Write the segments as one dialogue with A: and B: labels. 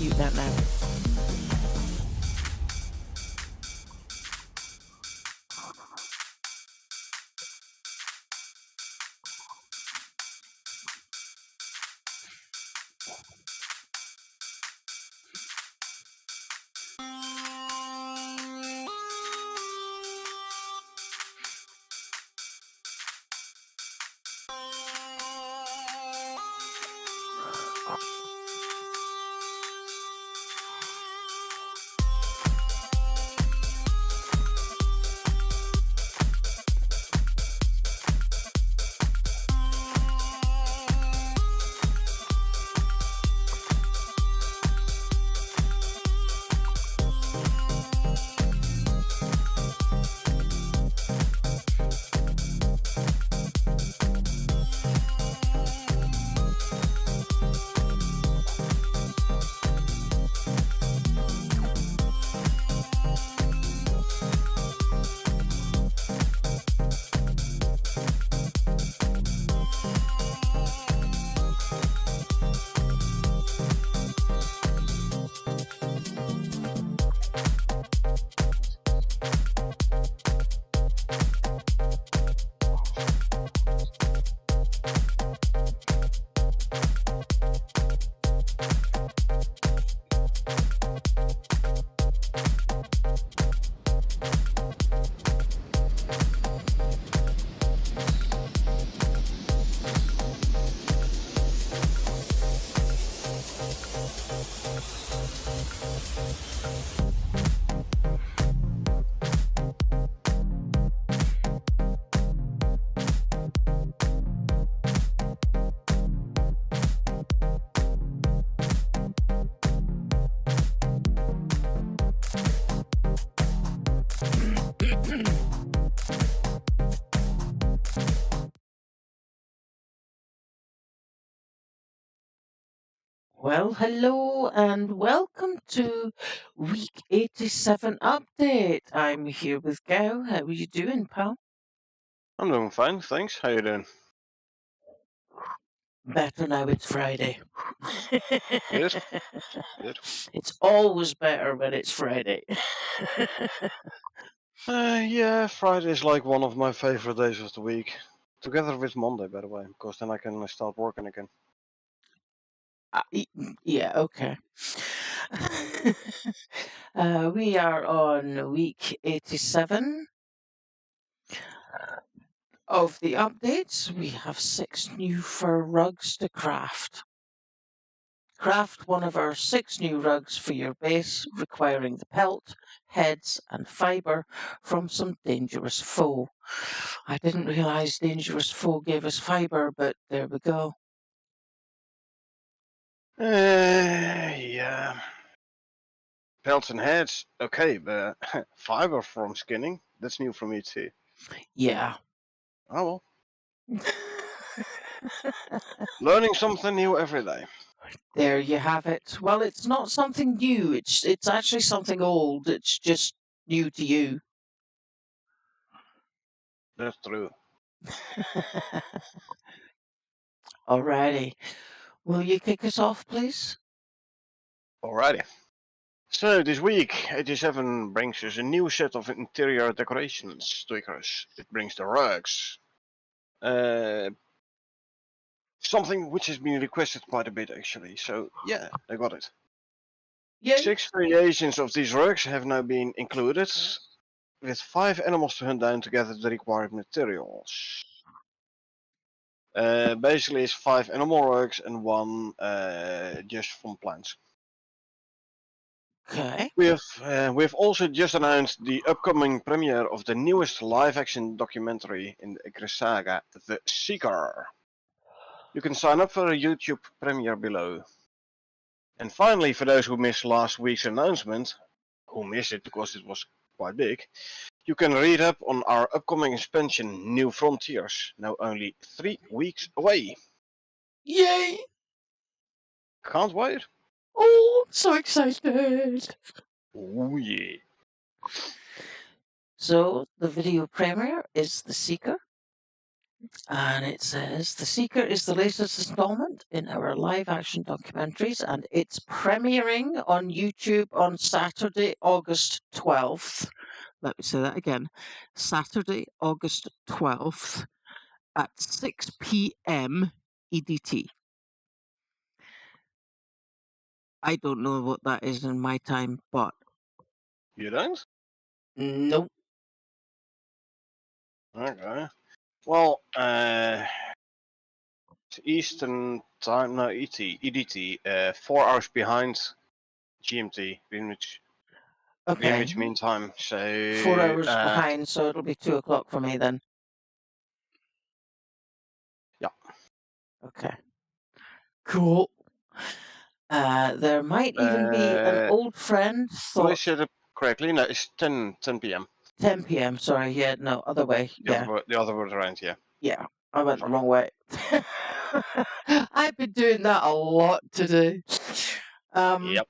A: mute that now. Well, hello and welcome to week 87 update. I'm here with Gao. How are you doing, pal?
B: I'm doing fine, thanks. How you doing?
A: Better now it's Friday.
B: Good. Good.
A: It's always better when it's Friday.
B: Yeah, Friday is like one of my favorite days of the week. Together with Monday, by the way, because then I can start working again.
A: Yeah, okay. We are on week 87 of the updates. We have 6 new fur rugs to craft. Craft one of our 6 new rugs for your base, requiring the pelt, heads, and fibre from some dangerous foe. I didn't realise dangerous foe gave us fibre, but there we go.
B: Yeah. Pelts and heads, okay, but fiber from skinning, that's new for me too.
A: Yeah.
B: Oh well. Learning something new every day.
A: There you have it. Well, it's not something new. It's actually something old. It's just new to you.
B: That's true.
A: Alrighty. Will you kick us off, please?
B: Alrighty. So this week, 87 brings us a new set of interior decorations to Icarus. It brings the rugs. Something which has been requested quite a bit actually, so yeah, I got it.
A: Yay.
B: 6 variations of these rugs have now been included, with 5 animals to hunt down to gather the required materials. Basically it's 5 animal rugs and 1 just from plants.
A: Okay.
B: We've also just announced the upcoming premiere of the newest live-action documentary in the Icarus saga, The Seeker. You can sign up for a YouTube premiere below. And finally, for those who missed last week's announcement, who missed it because it was quite big, you can read up on our upcoming expansion, New Frontiers, now only 3 weeks away.
A: Yay!
B: Can't wait.
A: Oh, I'm so excited.
B: Oh yeah.
A: So, the video premiere is The Seeker. And it says, The Seeker is the latest installment in our live action documentaries, and it's premiering on YouTube on Saturday, August 12th. Let me say that again. Saturday, August 12th at 6 p.m. EDT. I don't know what that is in my time, but
B: You don't?
A: nope.
B: Okay. Well, it's Eastern time, no, EDT, 4 hours behind GMT, Greenwich
A: Okay.
B: Mean Time.
A: 4 hours behind, so it'll be 2 o'clock for me then.
B: Yeah.
A: Okay. Cool. There might even be an old friend
B: Will I
A: thought
B: set it correctly? No, it's 10 p.m.
A: 10 p.m. Sorry, yeah, no, other way. Yeah,
B: The other word around, yeah.
A: yeah, I went the
B: Sorry.
A: wrong way. I've been doing that a lot today.
B: Yep.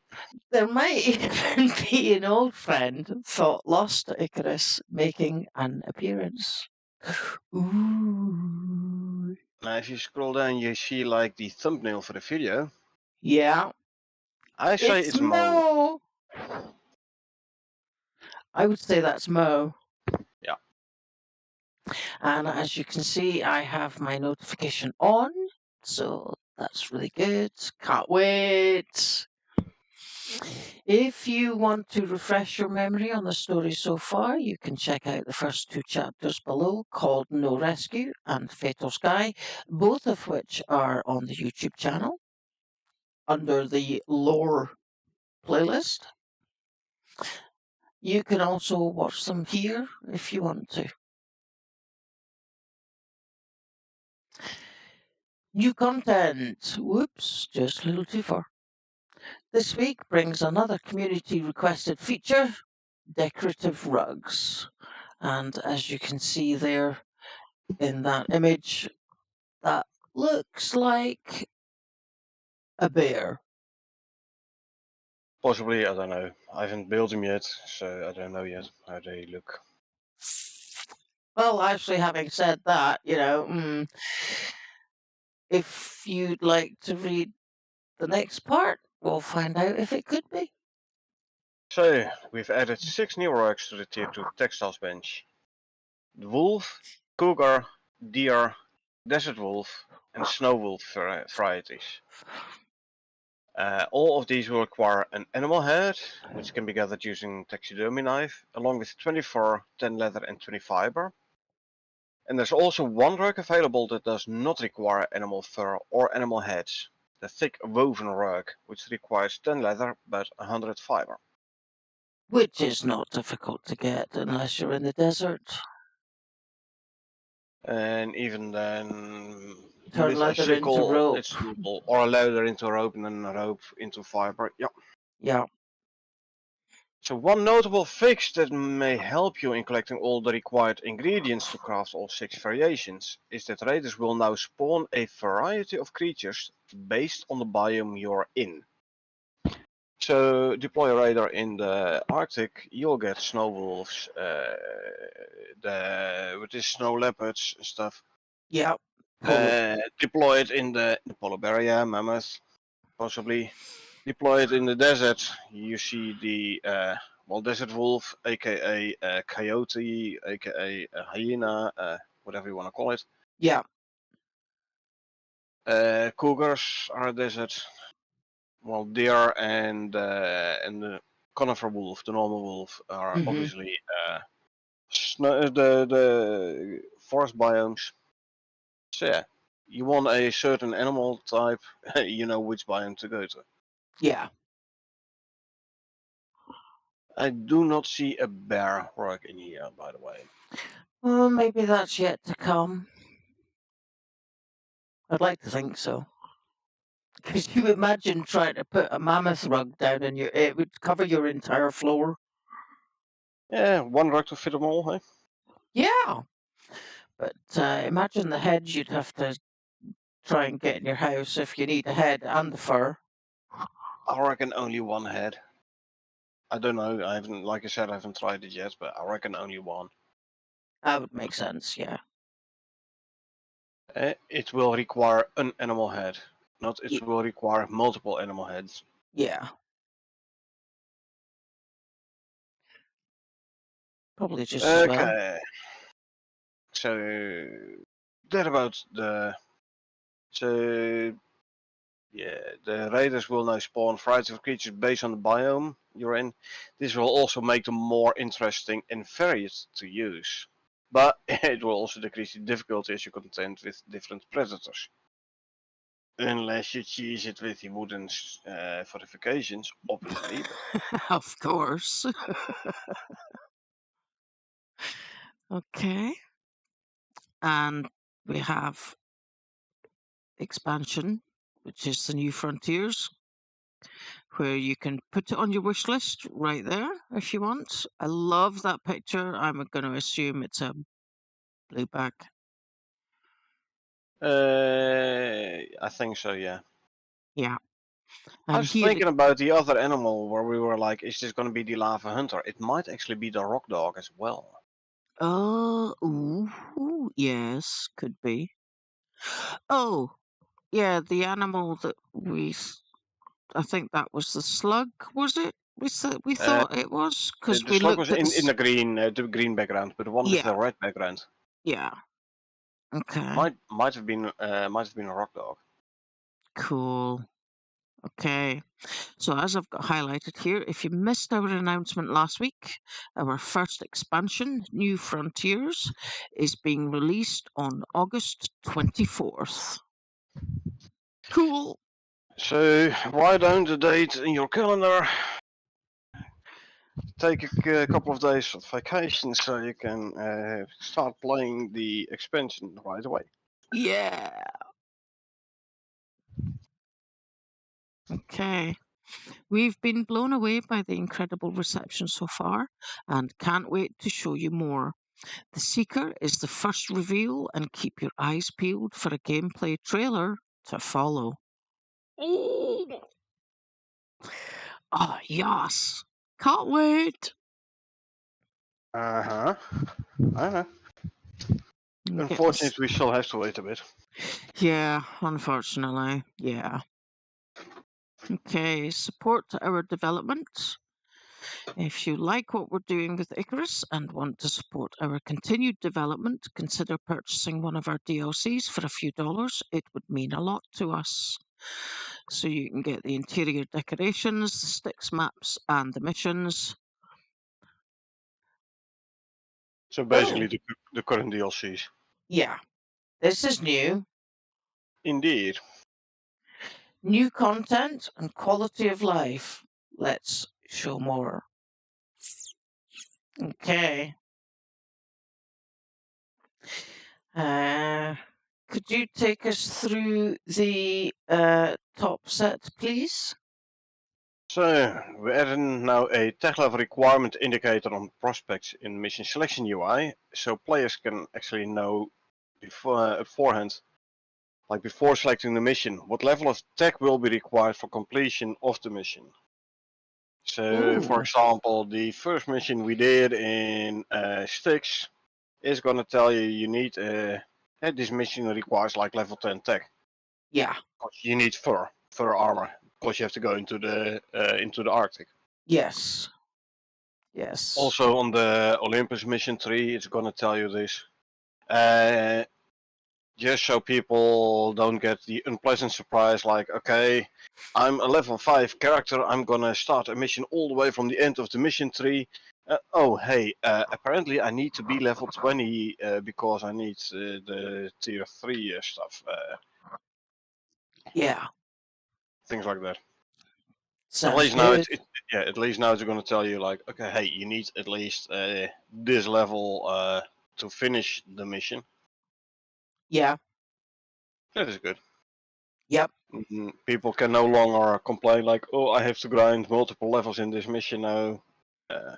A: There might even be an old friend thought lost Icarus making an appearance. Ooh.
B: Now, if you scroll down, you see like the thumbnail for the video.
A: Yeah,
B: I say
A: it's
B: it's Mo.
A: Mo. I would say that's Mo.
B: Yeah.
A: And as you can see, I have my notification on. So that's really good. Can't wait. If you want to refresh your memory on the story so far, you can check out the first 2 chapters below called No Rescue and Fatal Sky, both of which are on the YouTube channel under the lore playlist. You can also watch them here if you want to. New content. Whoops, just a little too far. This week brings another community requested feature, decorative rugs. And as you can see there in that image, that looks like a bear.
B: Possibly, I don't know. I haven't built them yet, so I don't know yet how they look.
A: Well, actually, having said that, if you'd like to read the next part, we'll find out if it could be.
B: So, we've added 6 new rugs to the tier 2 textiles bench. The wolf, cougar, deer, desert wolf, and snow wolf varieties. All of these will require an animal head, which can be gathered using taxidermy knife, along with 24, 10 leather and 20 fiber. And there's also one rug available that does not require animal fur or animal heads. The thick woven rug, which requires 10 leather but 100 fiber.
A: Which is not difficult to get unless you're in the desert.
B: And even then,
A: Turn
B: with a
A: leather into
B: sickle,
A: rope.
B: it's doable. Or a leather into a rope and then a rope into fiber. Yeah.
A: Yeah.
B: So one notable fix that may help you in collecting all the required ingredients to craft all 6 variations is that raiders will now spawn a variety of creatures based on the biome you're in. So deploy a raider in the Arctic, you'll get snow wolves, snow leopards and stuff.
A: Yeah.
B: Deploy it in the polar bear, yeah, mammoth, possibly. Deploy it in the desert. You see the desert wolf, aka coyote, aka hyena, whatever you want to call it.
A: Yeah.
B: Cougars are desert. Well, deer and the conifer wolf, the normal wolf, are
A: Mm-hmm.
B: obviously the forest biomes. So yeah, you want a certain animal type, you know which biome to go to.
A: Yeah.
B: I do not see a bear rug in here, by the way.
A: Well, maybe that's yet to come. I'd like to think so. Because you imagine trying to put a mammoth rug down and it would cover your entire floor.
B: Yeah, one rug to fit them all, hey?
A: Yeah. But imagine the heads you'd have to try and get in your house if you need a head and the fur.
B: I reckon only one head. I don't know. I haven't, like I said, I haven't tried it yet, but I reckon only one.
A: That would make sense, yeah.
B: It will require an animal head, not it
A: Y-
B: will require multiple animal heads.
A: yeah. Probably just as well.
B: Okay, so that about the so yeah, the raiders will now spawn variety of creatures based on the biome you're in. This will also make them more interesting and varied to use, but it will also decrease the difficulty as you contend with different predators. Unless you cheese it with the wooden fortifications, obviously. But
A: Of course. Okay. And we have expansion, which is the new frontiers, where you can put it on your wish list right there if you want. I love that picture. I'm going to assume it's a blueback.
B: I think so, yeah.
A: Yeah.
B: I
A: And
B: was
A: here,
B: thinking about the other animal where we were like, is this going to be the lava hunter? It might actually be the rock dog as well.
A: oh, ooh, yes, could be. Oh, yeah, the animal that I think that was the slug, was it? We
B: Uh,
A: thought it was because
B: the
A: we
B: slug was
A: looked at
B: in the green background, but the one with
A: yeah,
B: the red background
A: yeah. Okay,
B: might have been a rock dog.
A: cool. Okay, so as I've got highlighted here, if you missed our announcement last week, our first expansion, New Frontiers, is being released on August 24th. Cool.
B: So write down the date in your calendar. Take a couple of days of vacation so you can start playing the expansion right away.
A: Yeah. Okay. We've been blown away by the incredible reception so far and can't wait to show you more. The Seeker is the first reveal, and keep your eyes peeled for a gameplay trailer to follow. Oh, yes. Can't wait.
B: Uh huh. I know.
A: Get this.
B: Unfortunately, we still have to wait a bit.
A: Yeah, unfortunately. Yeah. Okay, support our development. If you like what we're doing with Icarus and want to support our continued development, consider purchasing one of our DLCs for a few dollars. It would mean a lot to us. So you can get the interior decorations, the styx maps, and the missions.
B: So
A: Oh,
B: basically, the current DLCs.
A: yeah, this is new.
B: Indeed.
A: New content and quality of life. Let's show more. Okay. Uh, could you take us through the top set, please?
B: So we added now a tech level requirement indicator on prospects in mission selection UI, so players can actually know beforehand, like before selecting the mission, what level of tech will be required for completion of the mission. So, for
A: Ooh,
B: example, the first mission we did in Styx is going to tell you you need this mission requires like level 10 tech.
A: yeah,
B: You need fur armor, because you have to go into the Arctic.
A: yes, yes,
B: Also on the Olympus mission 3, it's going to tell you this. Uh, just so people don't get the unpleasant surprise like, okay, I'm a level 5 character, I'm gonna start a mission all the way from the end of the mission tree. Oh, hey, apparently I need to be level 20 because I need the tier 3 stuff.
A: yeah.
B: Things like that. At
A: Sounds
B: least now
A: good.
B: at least now it's gonna tell you like, okay, hey, you need at least this level to finish the mission.
A: Yeah,
B: That is good.
A: yep,
B: People can no longer complain like, oh, I have to grind multiple levels in this mission now. Uh,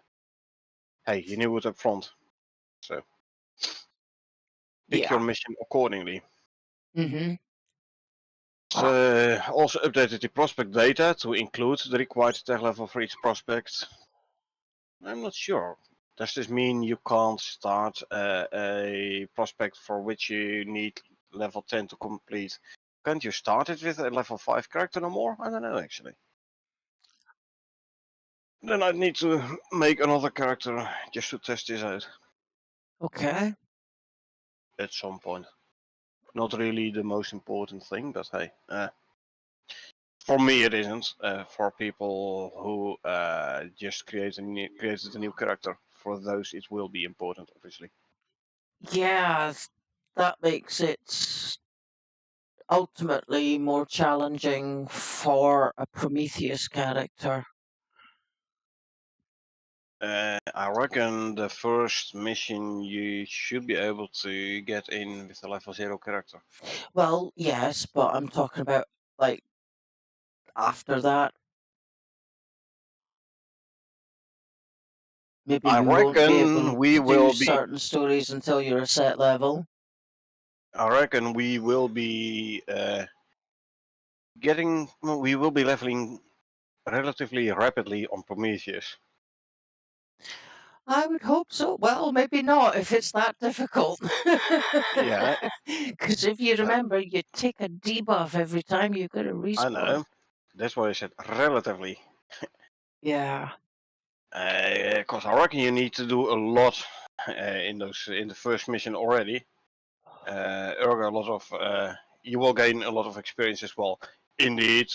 B: hey, you knew it up front, so pick your
A: yeah.
B: mission accordingly.
A: Mm-hmm.
B: So also updated the prospect data to include the required tech level for each prospect. I'm not sure. Does this mean you can't start a prospect for which you need level 10 to complete. Can't you start it with a level 5 character no more? I don't know actually. Then I'd need to make another character just to test this out
A: Okay.
B: at some point. Not really the most important thing, but hey. For me it isn't. For people who just created a new character, for those it will be important, obviously.
A: Yeah, that makes it ultimately more challenging for a Prometheus character.
B: I reckon the first mission you should be able to get in with a level 0 character.
A: Well, yes, but I'm talking about like after that. Maybe
B: I
A: you won't be
B: reckon
A: able
B: we
A: to do
B: will be.
A: certain stories until you're a set level.
B: I reckon we will be getting. We will be leveling relatively rapidly on Prometheus.
A: I would hope so. Well, maybe not if it's that difficult.
B: Yeah,
A: Because if you
B: uh,
A: remember, you take a debuff every time you get a
B: I
A: respawn.
B: know. That's why I said relatively.
A: Yeah.
B: Because I reckon you need to do a lot in the first mission already. Ergo, a lot of you will gain a lot of experience as well. Indeed,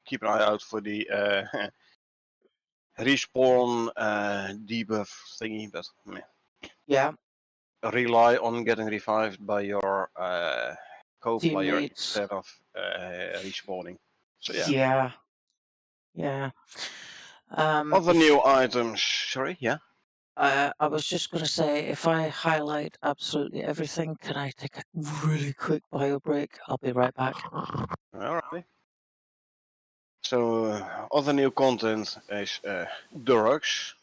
B: keep an eye out for the respawn debuff thingy, but
A: Yeah.
B: rely on getting revived by your co-player
A: Teammates.
B: instead of respawning. So yeah.
A: Yeah. Yeah.
B: Other
A: If
B: new items. Sorry, yeah.
A: I was just going to say, if I highlight absolutely everything, can I take a really quick bio break? I'll be right back.
B: Alright. So other new content is the rugs.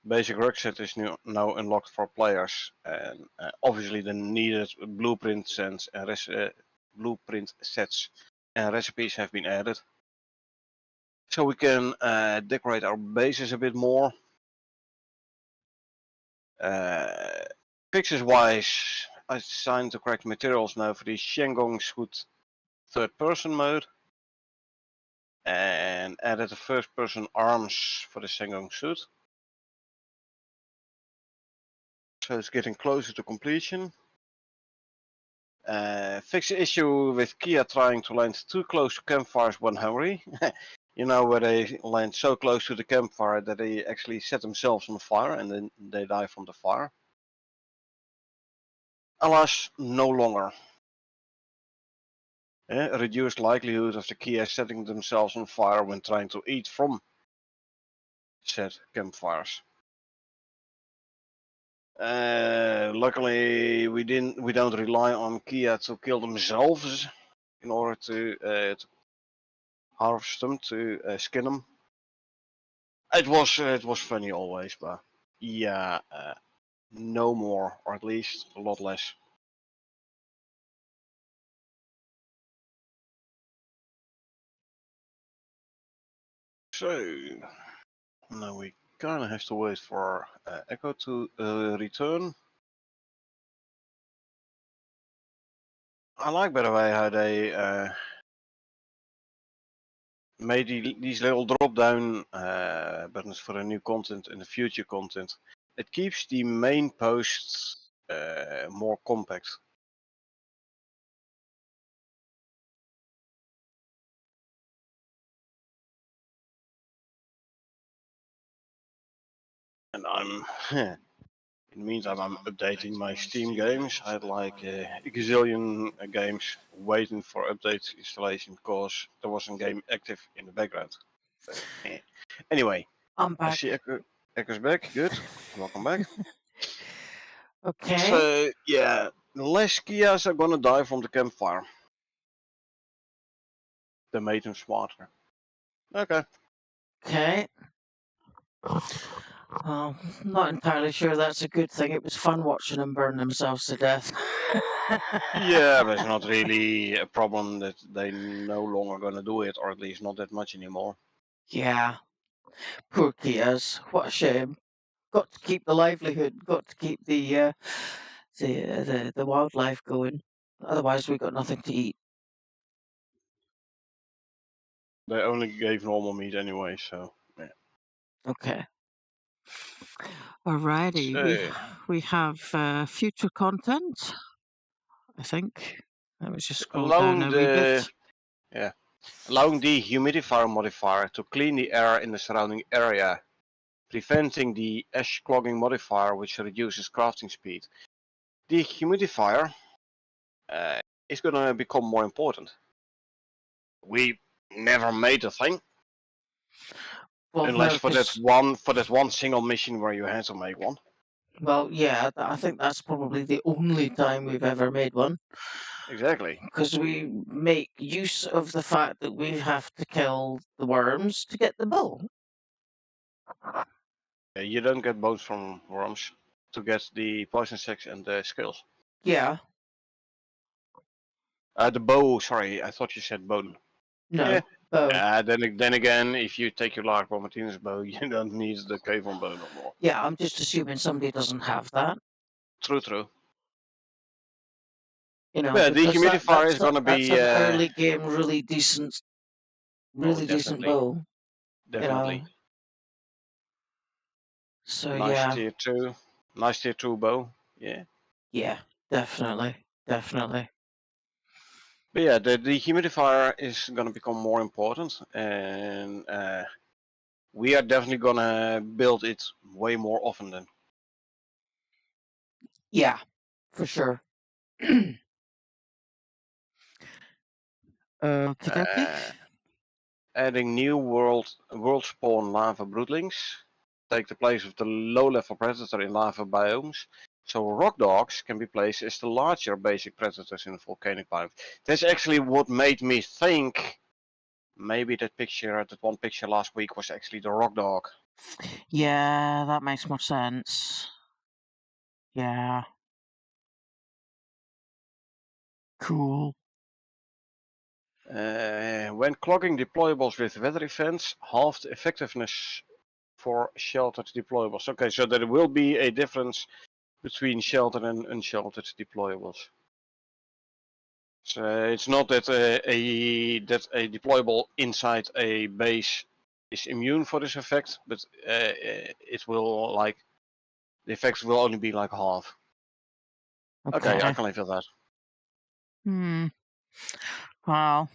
B: Basic rug set is now unlocked for players, and obviously the needed blueprint sets and recipes have been added, so we can decorate our bases a bit more. Fixes wise, I assigned the correct materials now for the Shengong Scoot third person mode, and added the first person arms for the Shengong suit. So it's getting closer to completion. Fix the issue with Kia trying to land too close to campfires when hungry. You know, where they land so close to the campfire that they actually set themselves on fire and then they die from the fire. Alas, no longer. A reduced likelihood of the Kia setting themselves on fire when trying to eat from said campfires. Luckily, we don't rely on Kia to kill themselves in order to harvest them, to skin them. It was funny always, but yeah, no more, or at least a lot less. So now we kind of have to wait for Echo to return. I like, by the way, how they made these little drop-down buttons for the new content and the future content. It keeps the main posts more compact. And I'm in the meantime, I'm updating my Steam games. I had like a gazillion games waiting for update installation because there was a game active in the background. So, anyway,
A: I'm
B: I
A: back.
B: see Echo's back. Good. Welcome back.
A: Okay.
B: So, yeah, less Kias are gonna die from the campfire. They made them smarter. Okay.
A: Okay. Well, not entirely sure that's a good thing. It was fun watching them burn themselves to death.
B: Yeah, but it's not really a problem that they no longer gonna do it, or at least not that much anymore.
A: Yeah. Poor Kias. What a shame. Got to keep the livelihood. Got to keep the the wildlife going. Otherwise, we've got nothing to eat.
B: They only gave normal meat anyway, so yeah.
A: Okay. Alrighty,
B: So,
A: we have future content, I think. Let me just scroll down
B: allowing
A: a wee
B: the
A: bit.
B: yeah, allowing the humidifier modifier to clean the air in the surrounding area, preventing the ash clogging modifier, which reduces crafting speed. The humidifier is gonna become more important. We never made a thing,
A: Well,
B: unless
A: no,
B: for
A: because
B: that one single mission where you had to make one.
A: well, yeah, I think that's probably the only time we've ever made one.
B: Exactly.
A: Because we make use of the fact that we have to kill the worms to get the bow.
B: You don't get bones from worms to get the poison sticks and the scales.
A: Yeah,
B: The bow, sorry, I thought you said bone. Yeah.
A: no, bow.
B: Then again, if you take your Lark Martinez bow, you don't need the cave on bow no more.
A: Yeah, I'm just assuming somebody doesn't have that.
B: True, true. Yeah, the
A: Because
B: humidifier is gonna
A: that's
B: be
A: an early game,
B: oh,
A: really decent
B: definitely,
A: bow. You know,
B: definitely
A: so
B: nice
A: yeah,
B: tier two bow. Yeah.
A: yeah, definitely.
B: But yeah, the humidifier is gonna become more important, and we are definitely gonna build it way more often then.
A: Yeah, for sure. Okie dokie.
B: Uh, Adding new world spawn lava broodlings take the place of the low-level predator in lava biomes. So rock dogs can be placed as the larger basic predators in the volcanic biomes. That's actually what made me think maybe that one picture last week was actually the rock dog.
A: Yeah, that makes more sense. Yeah, cool.
B: When clogging deployables with weather events, half the effectiveness for sheltered deployables. Okay, so there will be a difference between sheltered and unsheltered deployables. So it's not that a deployable inside a base is immune for this effect, but it will the effects will only be like half. Okay, I
A: Okay.
B: can live with that.
A: Well,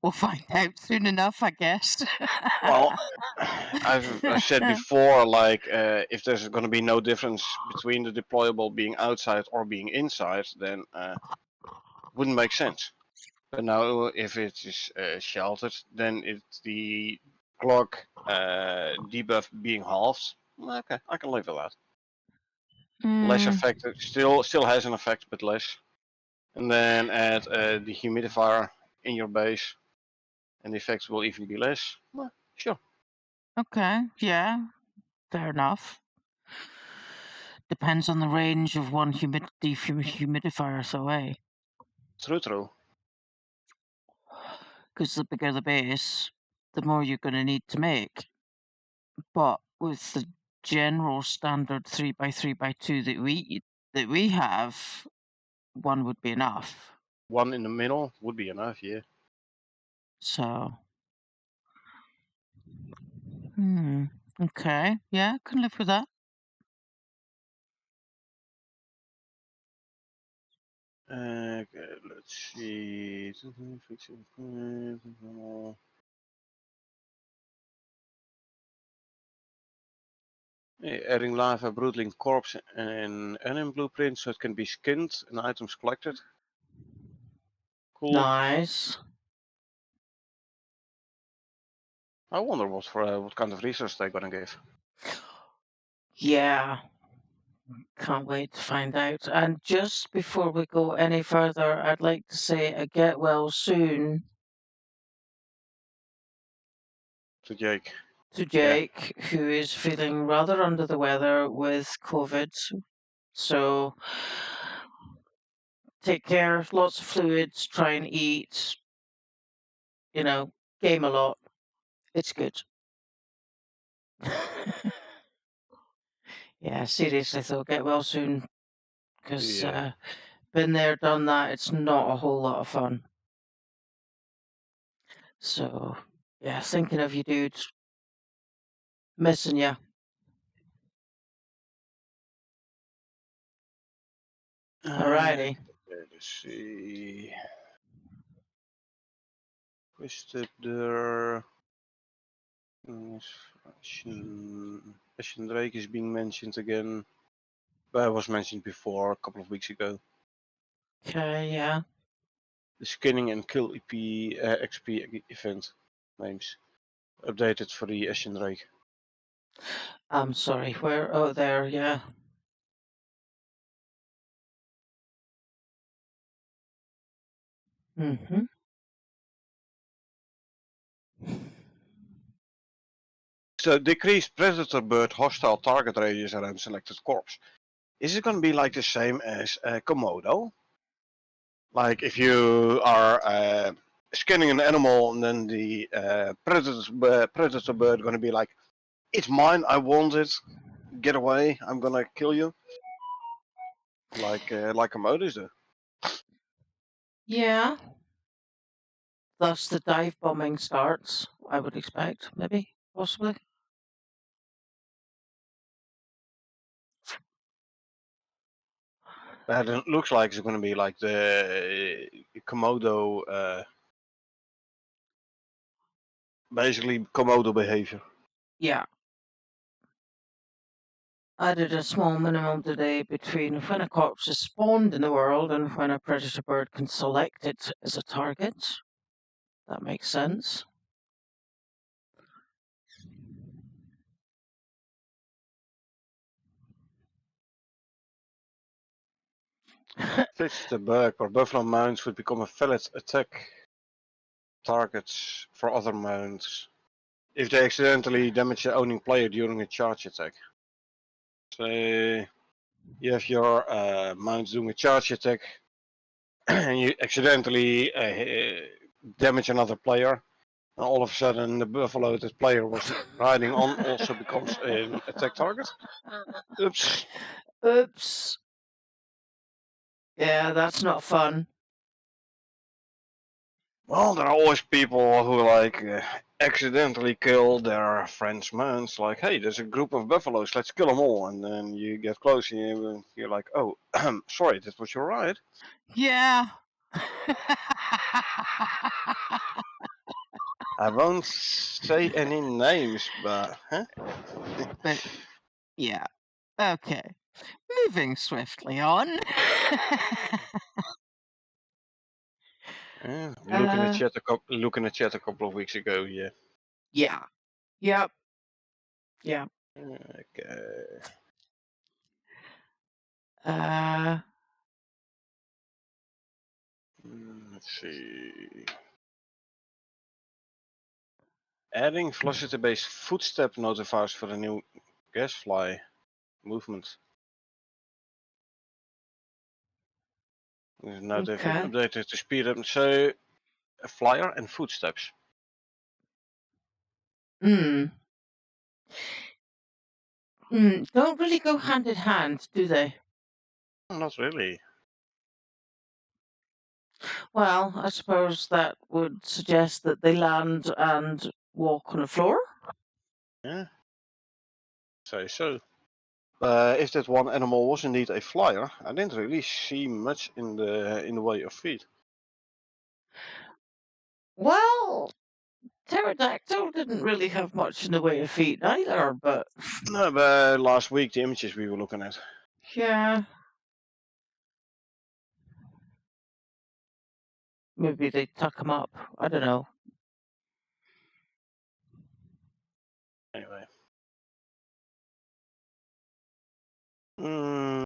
A: we'll find out soon enough, I guess.
B: Well, I've said before, like if there's going to be no difference between the deployable being outside or being inside, then wouldn't make sense. But now, if it is sheltered, then it's the clock debuff being halved. Okay, I can live with that. Less
A: Hmm.
B: effect, still has an effect, but less. And then add the humidifier in your base, and the effects will even be less. Well, sure.
A: Okay. Yeah. Fair enough. Depends on the range of one humidifier, so
B: True, true.
A: because the bigger the base, the more you're going to need to make. But with the general standard 3x3x2 that we have, one would be enough.
B: One in the middle would be enough, yeah.
A: So, okay, yeah, can live with that.
B: Okay, let's see. Adding lava broodling corpse and anim blueprint so it can be skinned and items collected. Cool.
A: Nice.
B: I wonder what kind of resource they're gonna give.
A: Yeah, can't wait to find out. And just before we go any further, I'd like to say a get well soon
B: To Jake.
A: to
B: Yeah.
A: Jake, who is feeling rather under the weather with COVID. So take care, lots of fluids, try and eat, game a lot. It's good. Yeah, seriously though, get well soon. because
B: Yeah.
A: been there, done that. It's not a whole lot of fun. So yeah, thinking of you, dude. Missing you. Alrighty.
B: Let's see. Twisted there. Ashen Drake is being mentioned again. But it was mentioned before a couple of weeks ago.
A: Okay, yeah.
B: The Skinning and Kill EP XP event names updated for the Ashen Drake.
A: I'm sorry. Where? Oh, there. Yeah. Mm-hmm.
B: So decreased predator bird hostile target radius around selected corpse. Is it going to be like the same as Komodo? Like if you are scanning an animal and then the predator bird going to be like, it's mine, I want it, get away, I'm going to kill you. Like Komodos do.
A: Yeah. Thus the dive bombing starts. I would expect, maybe, possibly.
B: But it looks like it's going to be like the Komodo, basically Komodo behavior.
A: Yeah. Added a small minimum today between when a corpse is spawned in the world and when a predator bird can select it as a target. That makes sense.
B: Fits the bug where buffalo mounts would become a valid attack targets for other mounts if they accidentally damage the owning player during a charge attack. Say you have your mount doing a charge attack and you accidentally damage another player, and all of a sudden the buffalo that player was riding on also becomes an attack target. Oops.
A: Oops. Yeah, that's not fun.
B: Well, there are always people who like accidentally kill their friends' mounts. Like, hey, there's a group of buffaloes, let's kill them all. And then you get close and you're like, oh, sorry, that was your ride.
A: Yeah.
B: I won't say any names, but huh?
A: But yeah. Okay. Moving swiftly on.
B: Looking at chat a couple of weeks ago, yeah.
A: Yeah. Yep. Yeah.
B: Okay.
A: Uh,
B: Let's see. Adding velocity-based footstep notifiers for the new gasfly movement. Now they've been
A: okay.
B: updated to speed up, so a flyer and footsteps.
A: Hmm. Don't really go hand in hand, do they?
B: Not really.
A: Well, I suppose that would suggest that they land and walk on the floor.
B: Yeah. Say so. If that one animal was indeed a flyer, I didn't really see much in the way of feet.
A: Well, pterodactyl didn't really have much in the way of feet either, but
B: No, but last week the images we were looking at.
A: yeah. Maybe they tuck them up. I don't know.
B: Anyway. Mm.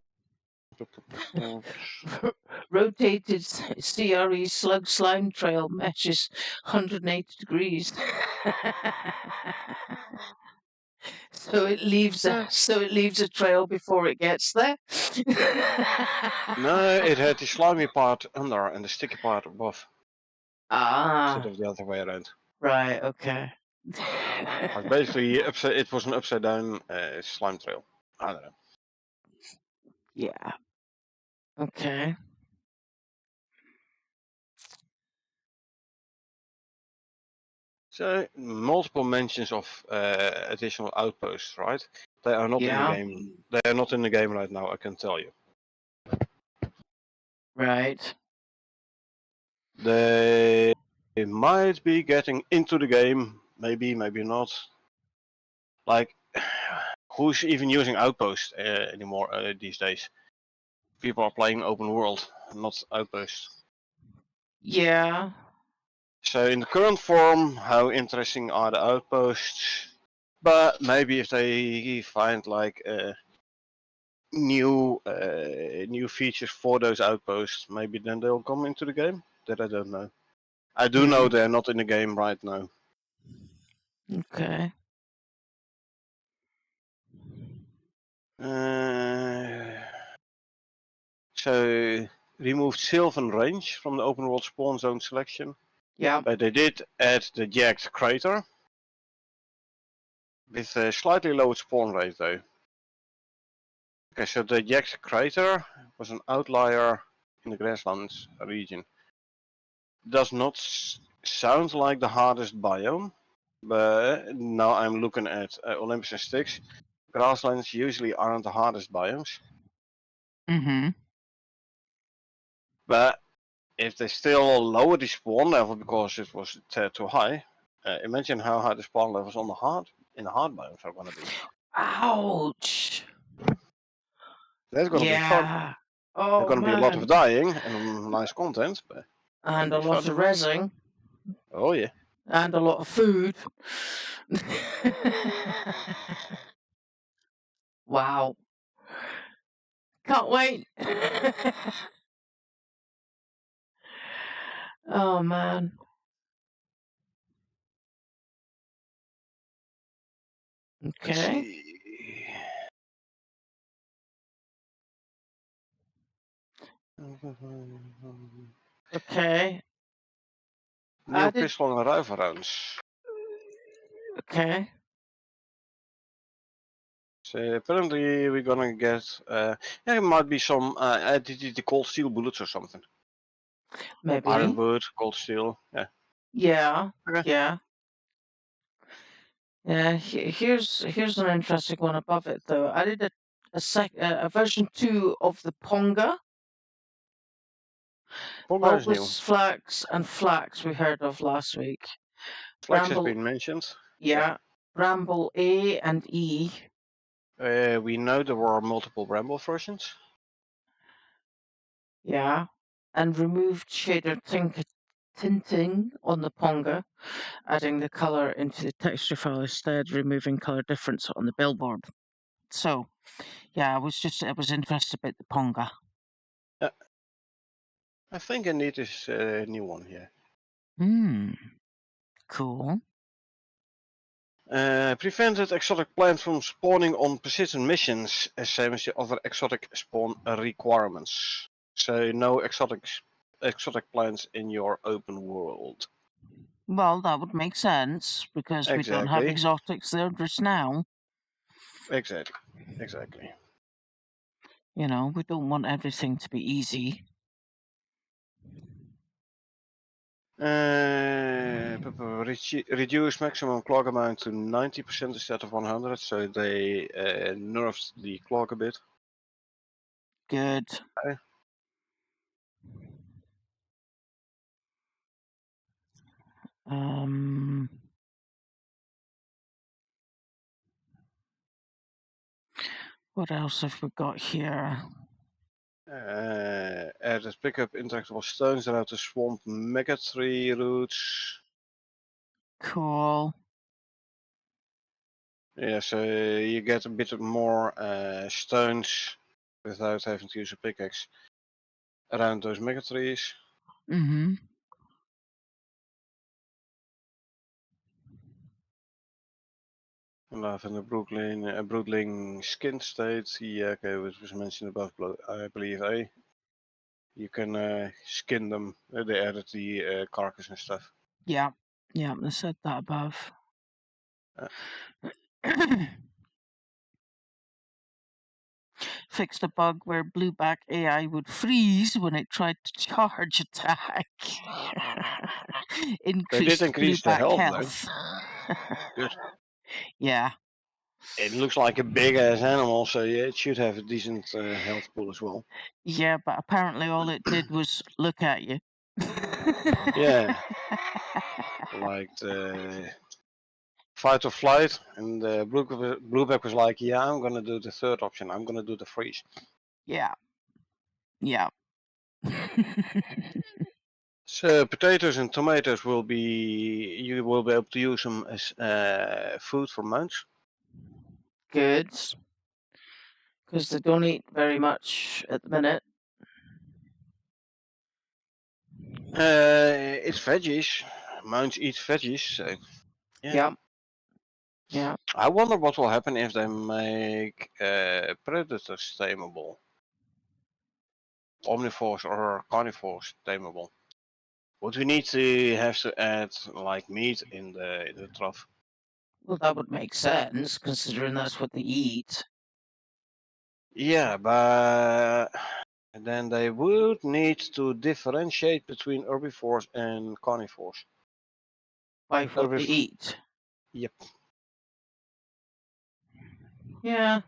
A: Rotated CRE slug slime trail meshes 180 degrees. So it leaves a trail before it gets there.
B: No, it had the slimy part under and the sticky part above, instead
A: Ah,
B: of the other way around.
A: right, okay.
B: Like basically, it was an upside down slime trail. I don't know.
A: Yeah. Okay.
B: So multiple mentions of additional outposts, right? They are not in the
A: Yeah.
B: game. They are not in the game right now. I can tell you.
A: Right.
B: They might be getting into the game. Maybe, maybe not. Like, who's even using outposts anymore these days? People are playing open world, not outposts.
A: Yeah.
B: So in the current form, how interesting are the outposts? But maybe if they find like new features for those outposts, maybe then they'll come into the game. That I don't know. I do know they're not in the game right now.
A: Okay.
B: So removed Sylvan range from the open world spawn zone selection.
A: Yeah.
B: But they did add the jagged crater with a slightly lowered spawn rate though. Okay, so the jagged crater was an outlier in the grasslands region. Does not sound like the hardest biome, but now I'm looking at Olympus and Styx. Grasslands usually aren't the hardest biomes.
A: Mm-hmm.
B: But if they still lower the spawn level because it was too high, imagine how high the spawn levels on the hard biomes are going to be.
A: Ouch.
B: That's going to be fun.
A: Yeah.
B: There's
A: Oh
B: going to be a lot
A: man.
B: of dying and nice content, but
A: And a
B: be
A: lot
B: fun.
A: of resin.
B: Oh yeah.
A: And a lot of food. Wow. Can't wait. Oh man.
B: Let's
A: Okay.
B: see.
A: Okay.
B: New
A: Added.
B: pistol and rifle rounds.
A: Okay.
B: So apparently we're gonna get, yeah, it might be some the cold steel bullets or something.
A: Maybe.
B: Ironwood, cold steel, yeah.
A: Yeah.
B: Okay.
A: Yeah. Yeah. Here's an interesting one above it though. I did a version 2 of the Ponga.
B: Ponga is new.
A: Bulbous flax and flax we heard of last week.
B: Flex has
A: Bramble.
B: been mentioned.
A: Yeah. Bramble A and E.
B: We know there were multiple Bramble versions.
A: Yeah. And removed shader tinting on the Ponga, adding the color into the texture file instead, removing color difference on the billboard. So, yeah, I was interested about the Ponga.
B: I think I need this new one here.
A: Cool.
B: Prevented exotic plants from spawning on persistent missions, same as the other exotic spawn requirements. So no exotic plants in your open world.
A: Well, that would make sense because we don't have
B: Exactly.
A: exotics there just now.
B: Exactly.
A: You know, we don't want everything to be easy.
B: Reduce maximum clock amount to 90% instead of 100, so they nerfed the clock a bit.
A: Good.
B: Okay.
A: What else have we got here?
B: Added pickup interactable stones around the swamp mega tree roots.
A: Cool.
B: Yeah, so you get a bit more stones without having to use a pickaxe around those mega trees.
A: Mm-hmm.
B: And in the Broodling skin state, yeah, okay, which was mentioned above, I believe, you can skin them. They added the carcass and stuff.
A: Yeah. Yeah, I said that above. fixed a bug where blueback AI would freeze when it tried to charge attack.
B: They did
A: Increased
B: increase the
A: blueback
B: health though.
A: health.
B: Good.
A: Yeah.
B: It looks like a big ass animal, so yeah, it should have a decent health pool as well.
A: Yeah, but apparently all it did was look at you.
B: Yeah. Like the fight or flight, and blueback was like, yeah, I'm gonna do the third option. I'm gonna do the freeze.
A: Yeah. Yeah.
B: So potatoes and tomatoes you will be able to use them as food for mounts.
A: Good. Because they don't eat very much at the minute.
B: It's veggies. Mounts eat veggies, so yeah.
A: Yeah.
B: I wonder what will happen if they make predators tameable. Omnivores or carnivores tameable. Would we need to have to add like meat in the trough?
A: Well, that would make sense, considering that's what they eat.
B: Yeah, but then they would need to differentiate between herbivores and carnivores.
A: By what they eat.
B: Yep.
A: Yeah.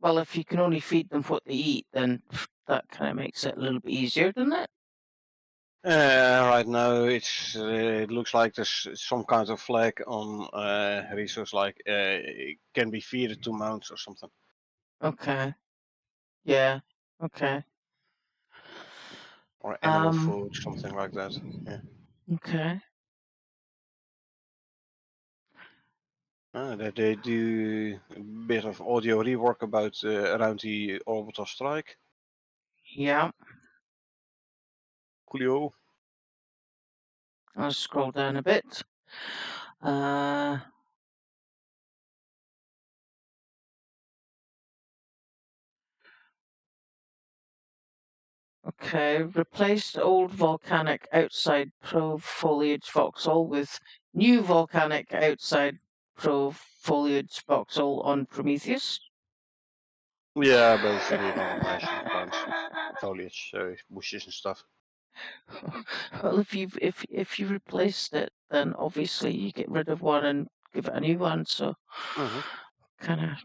A: Well, if you can only feed them what they eat, then that kind of makes it a little bit easier, doesn't it?
B: Right now, it looks like there's some kind of flag on resource, like it can be fed to mounts or something.
A: Okay. Yeah. Okay.
B: Or animal food, something like that. Yeah.
A: Okay.
B: They do a bit of audio rework about around the orbital strike.
A: Yeah.
B: Coolio.
A: I'll scroll down a bit. Okay, replaced old volcanic outside pro foliage voxel with new volcanic outside pro foliage voxel on Prometheus.
B: Yeah, basically another nice bunch foliage, so bushes and stuff.
A: Well, if you replaced it, then obviously you get rid of one and give it a new one. So kind of,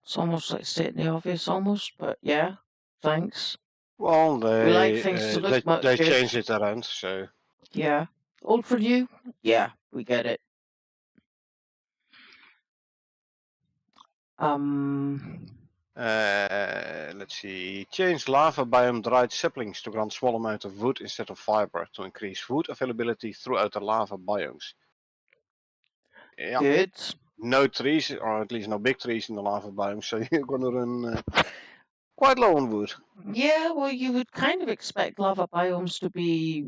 A: it's almost like stating the obvious, almost. But yeah, thanks.
B: Well,
A: We like things to look much
B: they
A: good.
B: changed it around, so
A: Yeah, old for new. Yeah, we get it.
B: Let's see. Change lava biome dried saplings to grant small amount of wood instead of fiber to increase wood availability throughout the lava biomes. Yeah.
A: Good.
B: No trees, or at least no big trees in the lava biome, so you're gonna run quite low on wood.
A: Yeah, well, you would kind of expect lava biomes to be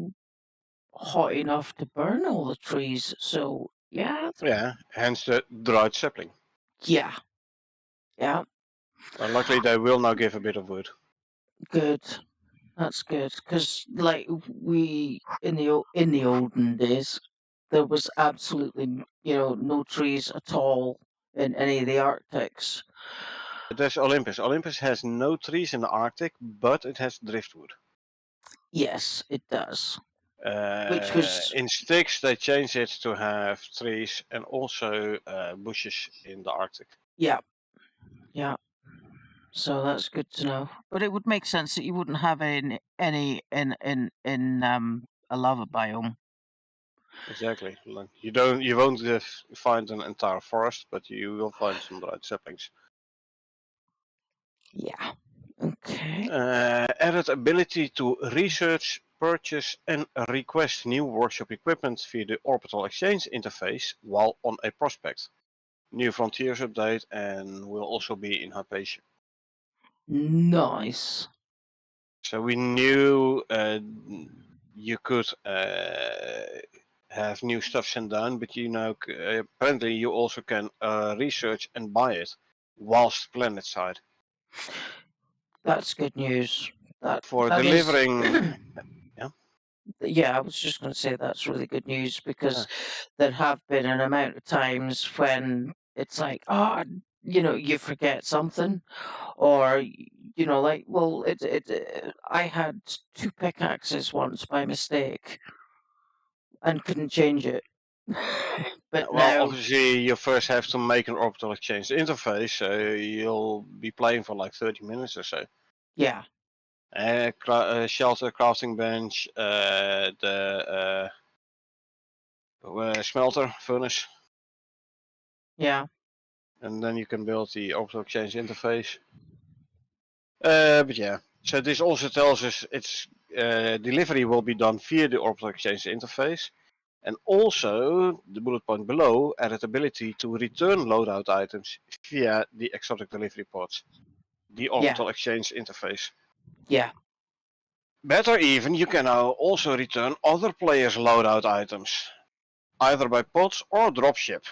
A: hot enough to burn all the trees. So yeah.
B: Yeah, hence the dried sapling.
A: Yeah. Yeah.
B: Luckily, they will now give a bit of wood.
A: Good. That's good, because like we in the olden days, there was absolutely no trees at all in any of the Arctics.
B: There's Olympus. Olympus has no trees in the Arctic, but it has driftwood.
A: Yes, it does.
B: Which was in Styx, they changed it to have trees and also bushes in the Arctic.
A: Yeah. Yeah. So that's good to know. But it would make sense that you wouldn't have any in a lava biome.
B: Exactly. You won't find an entire forest, but you will find some dried saplings.
A: Yeah. Okay.
B: Added ability to research, purchase, and request new workshop equipment via the orbital exchange interface while on a prospect. New Frontiers update and will also be in Hypatia.
A: Nice.
B: So we knew you could have new stuff sent down, but apparently you also can research and buy it whilst planet side.
A: That's good news.
B: For delivering, yeah.
A: Yeah, I was just going to say that's really good news because there have been an amount of times when it's like, oh, you forget something, or like, well, I had 2 pickaxes once by mistake and couldn't change it. But
B: Well,
A: now,
B: obviously you first have to make an orbital exchange interface, so you'll be playing for like 30 minutes or so.
A: yeah,
B: Shelter, crafting bench, the smelter, furnace,
A: yeah,
B: and then you can build the orbital exchange interface. But yeah, so this also tells us its delivery will be done via the orbital exchange interface. And also, the bullet point below added ability to return loadout items via the exotic delivery pods, the orbital exchange interface.
A: yeah,
B: Better even, you can now also return other players' loadout items, either by pods or dropship.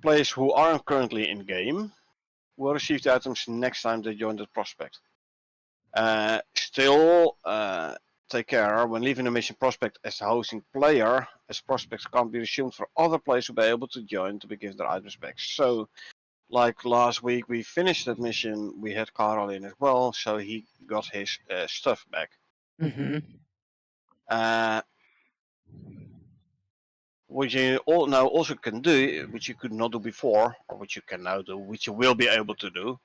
B: Players who aren't currently in game will receive the items next time they join the prospect. Still, take care when leaving a mission prospect as the hosting player, as prospects can't be resumed for other players to be able to join to be given their items back. So, like last week, we finished that mission. We had Carl in as well, so he got his stuff back. What you now also can do, which you could not do before, or which you can now do, which you will be able to do,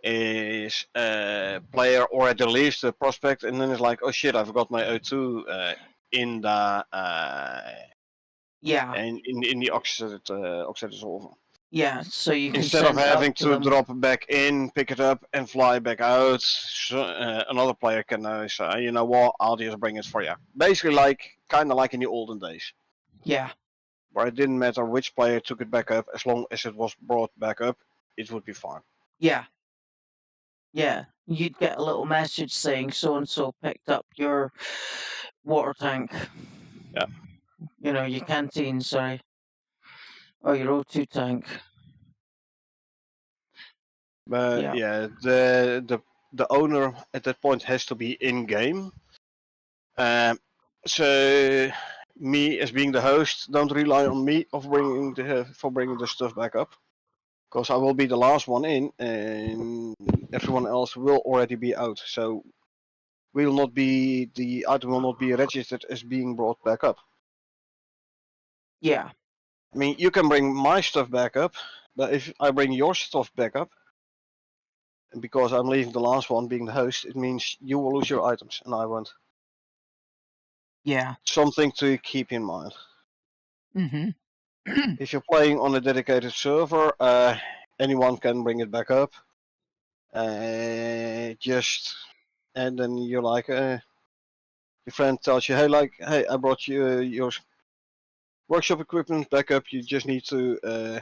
B: is player already leaves the prospect and then it's like, oh shit, I forgot my O2 in the
A: yeah,
B: and in the oxide solver.
A: yeah. So you can
B: Instead of
A: send it up
B: having
A: to
B: to
A: them.
B: drop back in, pick it up, and fly back out, so, another player can now say, you know what, I'll just bring it for you. Basically, kind of like in the olden days,
A: Yeah,
B: where it didn't matter which player took it back up, as long as it was brought back up, it would be fine.
A: yeah, yeah. You'd get a little message saying so and so picked up your water tank.
B: Yeah.
A: Your canteen, sorry, or your O2 tank.
B: But
A: Yeah,
B: the owner at that point has to be in game. So me as being the host, don't rely on me for bringing the stuff back up, because I will be the last one in, and everyone else will already be out. So the item will not be registered as being brought back up.
A: yeah,
B: I mean, you can bring my stuff back up, but if I bring your stuff back up, because I'm leaving the last one being the host, it means you will lose your items and I won't.
A: yeah.
B: Something to keep in mind. If you're playing on a dedicated server, anyone can bring it back up. And then you're like, your friend tells you, hey, I brought you your workshop equipment back up. You just need to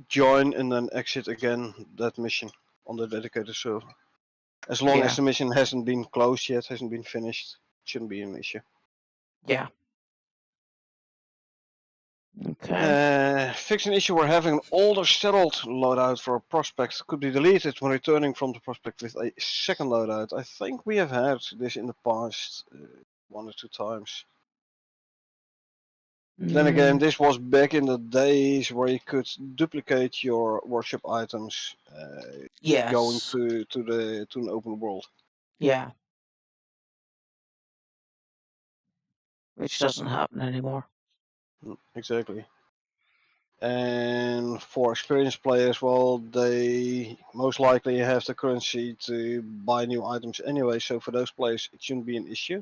B: join and then exit again that mission on the dedicated server. As long as
A: Yeah,
B: the mission hasn't been closed yet, hasn't been finished, it shouldn't be an issue.
A: yeah. Okay.
B: Fix an issue where having an older settled loadout for a prospect could be deleted when returning from the prospect with a second loadout. I think we have had this in the past 1 or 2 times. Then again, this was back in the days where you could duplicate your workshop items going
A: Yes.
B: to an open world.
A: Yeah. Which doesn't happen anymore.
B: Exactly. And for experienced players, well, they most likely have the currency to buy new items anyway, so for those players it shouldn't be an issue.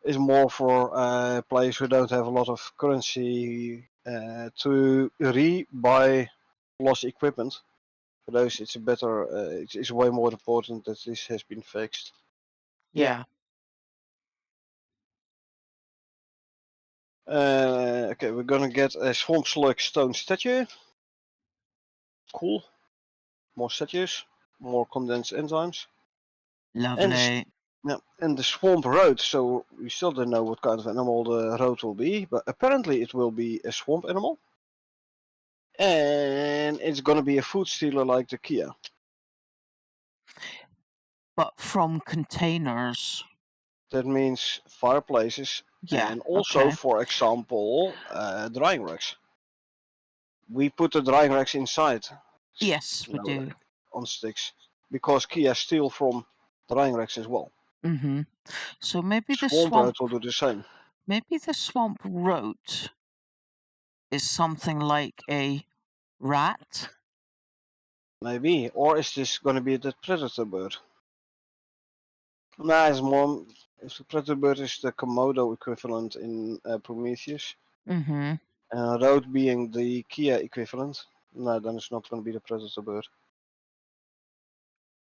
B: It's more for players who don't have a lot of currency to re-buy lost equipment. For those, it's a better, it's way more important that this has been fixed.
A: Yeah.
B: Okay, we're gonna get a Swamp Slug stone statue. Cool. More statues, more condensed enzymes.
A: Lovely.
B: And the swamp road, so we still don't know what kind of animal the road will be, but apparently it will be a swamp animal. And it's gonna be a food stealer like the Kia.
A: But from containers.
B: That means fireplaces,
A: Yeah.
B: and also,
A: Okay.
B: for example, drying racks. We put the drying racks inside.
A: Yes, we
B: Like,
A: do.
B: on sticks, because Kia steal from drying racks as well.
A: Mm-hmm. So maybe the
B: Swamp
A: swamp.
B: Road will do the same.
A: Maybe the swamp road is something like a rat.
B: Maybe. Or is this going to be the predator bird? Nah, it's more. If the predator bird is the Komodo equivalent in Prometheus,
A: Mm-hmm.
B: Road being the Kia equivalent, no, then it's not going to be the predator bird.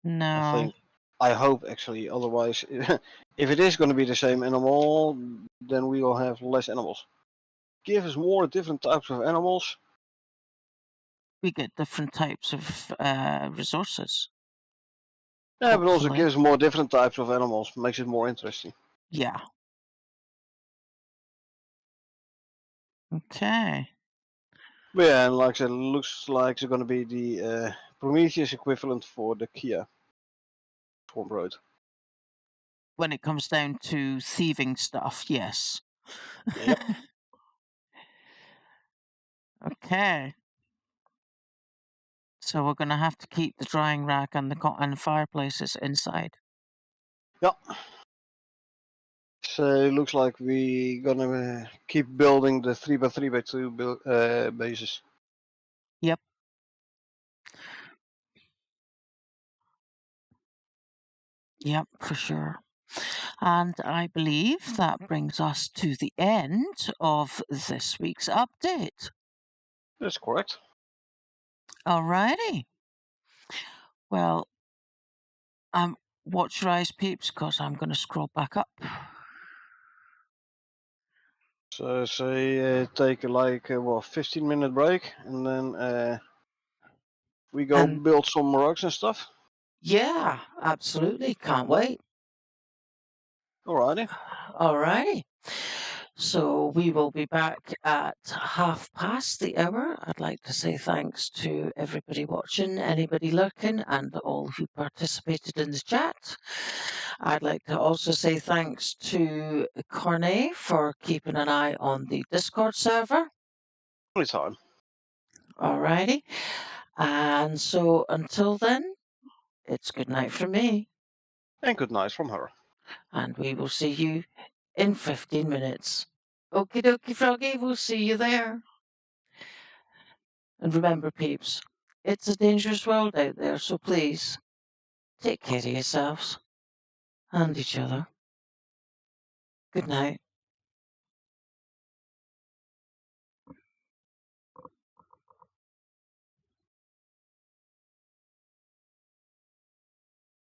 B: I
A: No.
B: think. I hope actually. Otherwise, if it is going to be the same animal, then we will have less animals. Give us more different types of animals.
A: We get different types of resources.
B: Yeah, but also
A: Hopefully.
B: gives more different types of animals. Makes it more interesting.
A: Yeah. Okay.
B: But yeah, and like I said, it looks like it's going to be the Prometheus equivalent for the Kia Swamp Road.
A: When it comes down to thieving stuff, yes.
B: Yep.
A: Okay. So we're going to have to keep the drying rack and the fireplaces inside.
B: Yep. So it looks like we're gonna keep building the 3x3x2 bases.
A: Yep. Yep, for sure. And I believe that brings us to the end of this week's update.
B: That's correct.
A: Alrighty. Well, watch your eyes, peeps, because I'm going to scroll back up.
B: So say take like 15-minute break, and then we go
A: And
B: build some rugs and stuff.
A: yeah, absolutely. Can't wait.
B: Alrighty.
A: Alrighty. So we will be back at 1:30. I'd like to say thanks to everybody watching, anybody lurking, and all who participated in the chat. I'd like to also say thanks to Cornet for keeping an eye on the Discord server.
B: Anytime.
A: Alrighty. And so until then, it's good night from me.
B: And good night from her.
A: And we will see you in 15 minutes. Okie dokie, Froggy, we'll see you there. And remember, peeps, it's a dangerous world out there, so please take care of yourselves and each other. Good night.